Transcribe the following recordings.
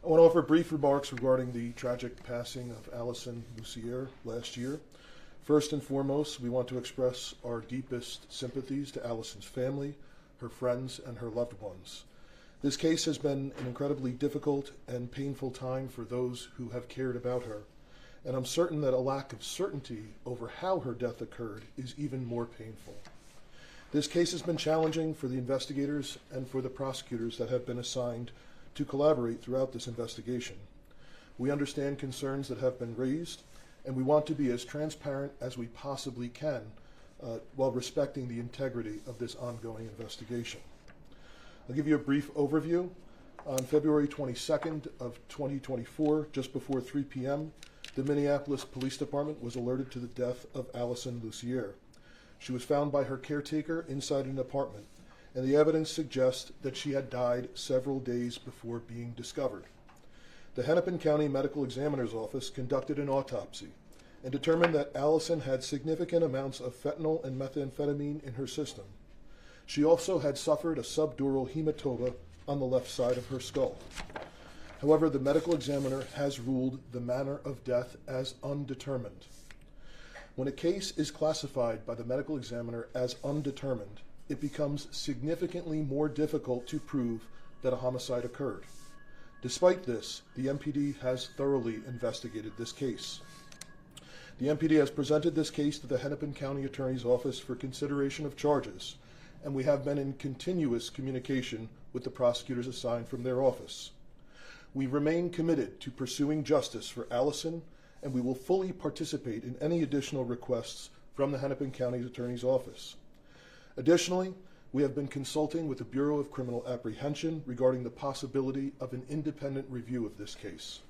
I want to offer brief remarks regarding the tragic passing of Allison Lussier last year. First and foremost, we want to express our deepest sympathies to Allison's family, her friends, and her loved ones. This case has been an incredibly difficult and painful time for those who have cared about her, and I'm certain that a lack of certainty over how her death occurred is even more painful. This case has been challenging for the investigators and for the prosecutors that have been assigned to collaborate throughout this investigation. We understand concerns that have been raised, and we want to be as transparent as we possibly can while respecting the integrity of this ongoing investigation. I'll give you a brief overview. On February 22nd of 2024, just before 3 p.m., the Minneapolis Police Department was alerted to the death of Allison Lussier. She was found by her caretaker inside an apartment, and the evidence suggests that she had died several days before being discovered. The Hennepin County Medical Examiner's Office conducted an autopsy and determined that Allison had significant amounts of fentanyl and methamphetamine in her system. She also had suffered a subdural hematoma on the left side of her skull. However, the medical examiner has ruled the manner of death as undetermined. When a case is classified by the medical examiner as undetermined, it becomes significantly more difficult to prove that a homicide occurred. Despite this, the MPD has thoroughly investigated this case. The MPD has presented this case to the Hennepin County Attorney's Office for consideration of charges, and we have been in continuous communication with the prosecutors assigned from their office. We remain committed to pursuing justice for Allison, and we will fully participate in any additional requests from the Hennepin County Attorney's Office. Additionally, we have been consulting with the Bureau of Criminal Apprehension regarding the possibility of an independent review of this case.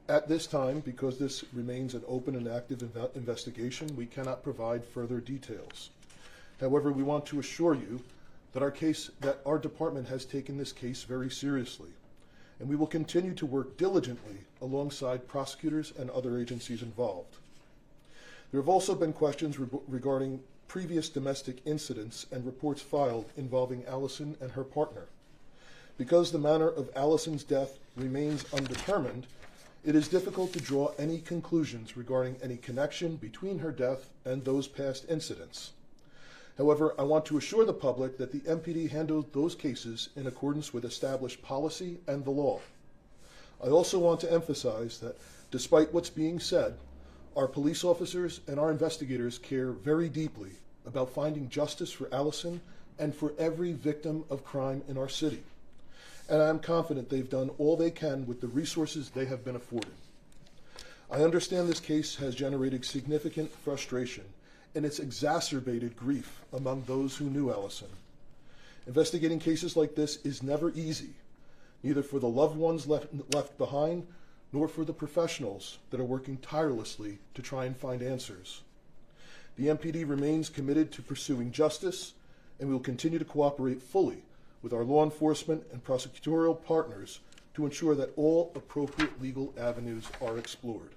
At this time, because this remains an open and active investigation, we cannot provide further details. However, we want to assure you that our department has taken this case very seriously, and we will continue to work diligently alongside prosecutors and other agencies involved. There have also been questions regarding previous domestic incidents and reports filed involving Allison and her partner. Because the manner of Allison's death remains undetermined, it is difficult to draw any conclusions regarding any connection between her death and those past incidents. However, I want to assure the public that the MPD handled those cases in accordance with established policy and the law. I also want to emphasize that despite what's being said, our police officers and our investigators care very deeply about finding justice for Allison and for every victim of crime in our city. And I am confident they've done all they can with the resources they have been afforded. I understand this case has generated significant frustration, and it's exacerbated grief among those who knew Allison. Investigating cases like this is never easy, neither for the loved ones left behind, nor for the professionals that are working tirelessly to try and find answers. The MPD remains committed to pursuing justice, and we will continue to cooperate fully with our law enforcement and prosecutorial partners to ensure that all appropriate legal avenues are explored.